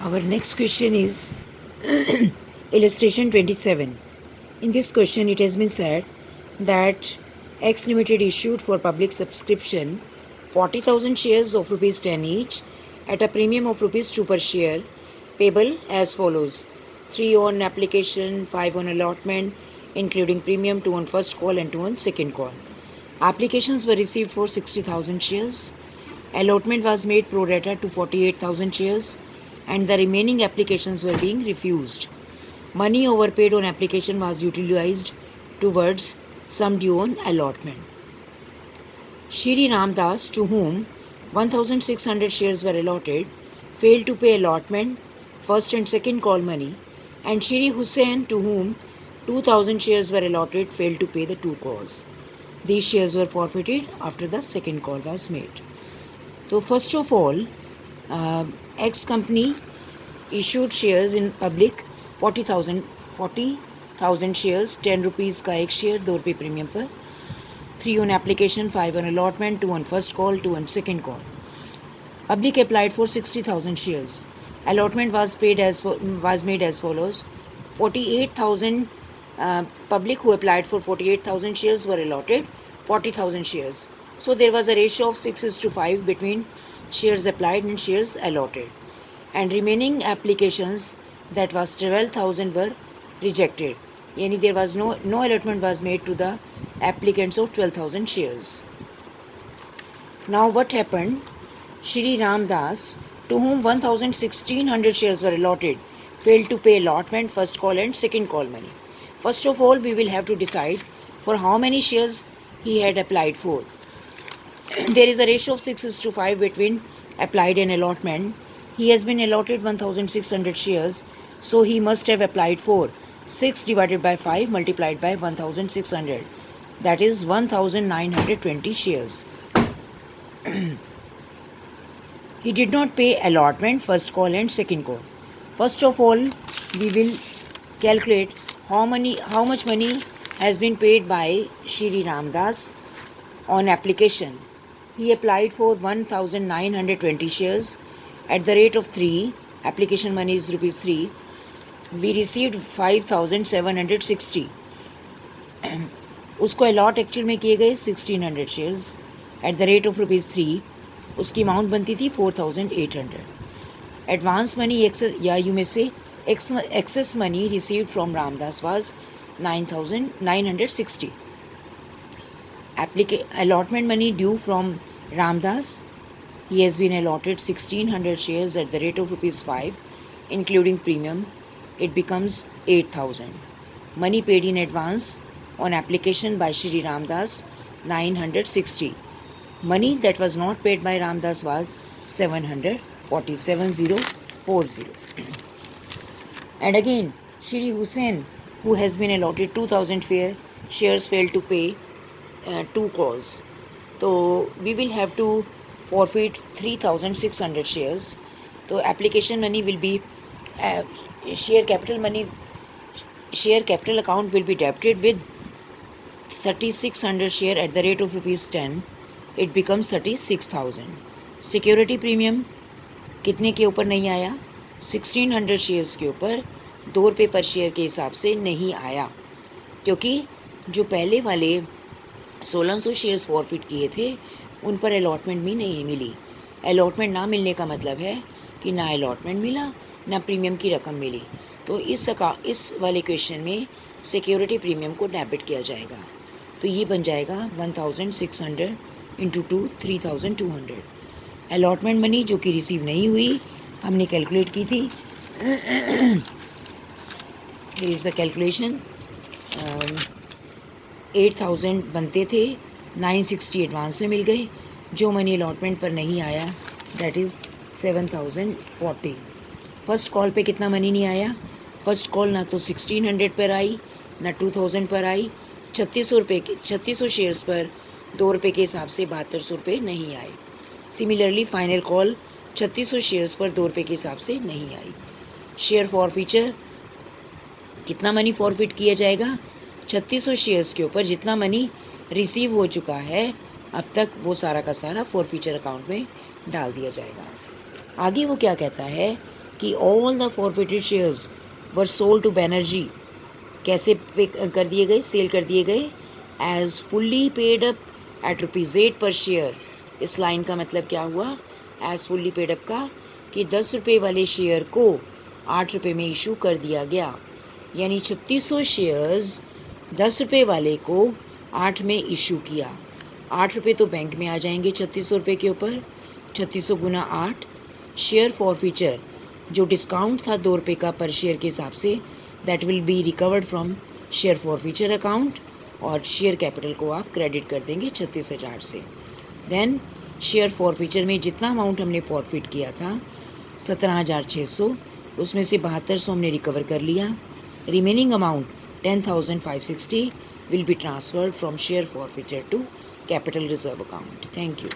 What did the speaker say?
Our next question is illustration 27. In this question, it has been said that X Limited issued for public subscription 40,000 shares of rupees 10 each at a premium of rupees 2 per share, payable as follows: 3 on application, 5 on allotment, including premium, 2 on first call and 2 on second call. Applications were received for 60,000 shares. Allotment was made pro rata to 48,000 shares, and the remaining applications were being refused. Money overpaid on application was utilized towards sum due on allotment. Shri Ramdas, to whom 1,600 shares were allotted, failed to pay allotment, first and second call money, and Shri Hussain, to whom 2,000 shares were allotted, failed to pay the two calls. These shares were forfeited after the second call was made. So first of all, X company issued shares in public 40,000 shares, 10 rupees का एक share, 2 रुपये premium पर, 3 on application, 5 on allotment, 2 on first call, 2 on second call. Public applied for 60,000 shares. Allotment was made as follows: 48,000 public who applied for 48,000 shares were allotted 40,000 shares. So there was a ratio of 6:5 between shares applied and shares allotted. And remaining applications, that was 12,000, were rejected. Yani there was no allotment was made to the applicants of 12,000 shares. Now what happened? Shri Ramdas, to whom 1,600 shares were allotted, failed to pay allotment, first call and second call money. First of all, we will have to decide for how many shares he had applied for. There is a ratio of 6:5 between applied and allotment. He has been allotted 1,600 shares, so he must have applied for 6 divided by 5 multiplied by 1,600. That is 1,920 shares. He did not pay allotment, first call and second call. First of all, we will calculate how much money has been paid by Shri Ramdas on application. He applied for 1,920 shares at the rate of 3. Application money is rupees 3. We received 5,760. उसको allot actual में किए गए 1,600 shares at the rate of rupees 3. उसकी amount बनती थी 4,800. Advance money या you में से excess money received from Ramdas was 9,960. Allotment money due from Ramdas, he has been allotted 1,600 shares at the rate of rupees 5, including premium. It becomes 8,000. Money paid in advance on application by Shri Ramdas, 960. Money that was not paid by Ramdas was 740. And again, Shri Hussain, who has been allotted 2,000 shares, failed to pay 2 calls. So we will have to forfeit 3,600 shares. So application money will be share capital account will be debited with 3,600 share at the rate of rupees 10. It becomes 36,000. Security premium कितने के ऊपर नहीं आया? 1,600 shares के ऊपर 2 रुपये पर share के हिसाब से नहीं आया, क्योंकि जो पहले वाले 1,600 शेयर्स फॉरफिट किए थे उन पर अलॉटमेंट भी नहीं मिली. अलॉटमेंट ना मिलने का मतलब है कि ना अलॉटमेंट मिला ना प्रीमियम की रकम मिली. तो इस वाले क्वेश्चन में सिक्योरिटी प्रीमियम को डेबिट किया जाएगा. तो ये बन जाएगा 1,600 इंटू 2, 3,200. अलॉटमेंट मनी जो कि रिसीव नहीं हुई हमने कैलकुलेट की थी. Here is the calculation. 8,000 बनते थे, 960 एडवांस में मिल गए. जो मनी अलॉटमेंट पर नहीं आया दैट इज़ 7,040. फर्स्ट कॉल पे कितना मनी नहीं आया? फर्स्ट कॉल ना तो 1,600 पर आई ना 2,000 पर आई. 3,600 शेयर्स पर 2 रुपये के हिसाब से 7,200 रुपये नहीं आए. सिमिलरली फाइनल कॉल 3,600 शेयर्स पर 2 रुपये के हिसाब से नहीं आई. शेयर फॉरफीचर, कितना मनी फॉरफिट किया जाएगा? 3,600 शेयर्स के ऊपर जितना मनी रिसीव हो चुका है अब तक वो सारा का सारा फॉरफीचर अकाउंट में डाल दिया जाएगा. आगे वो क्या कहता है कि all the forfeited shares were sold to Banerjee, कैसे पे कर दिए गए, सेल कर दिए गए, as fully paid up at ₹8 per share. इस लाइन का मतलब क्या हुआ, एज फुल्ली पेड अप का कि 10 रुपये वाले शेयर को 8 रुपये में इशू कर दिया गया, यानी 3600 शेयर्स 10 रुपये वाले को 8 में इशू किया। 8 रुपये तो बैंक में आ जाएंगे 3600 रुपये के ऊपर, 3600 गुना 8, शेयर फॉरफीचर जो डिस्काउंट था 2 रुपये का पर शेयर के हिसाब से, that will be recovered from share forfeiture account, और शेयर कैपिटल को आप क्रेडिट कर देंगे 36,000 से। देन शेयर फॉरफीचर में जितना अमाउंट हमने फॉरफिट किया था 17,600, उसमें से 7200 हमने रिकवर कर लिया। Remaining amount 10,560 will be transferred from share forfeiture to capital reserve account. Thank you.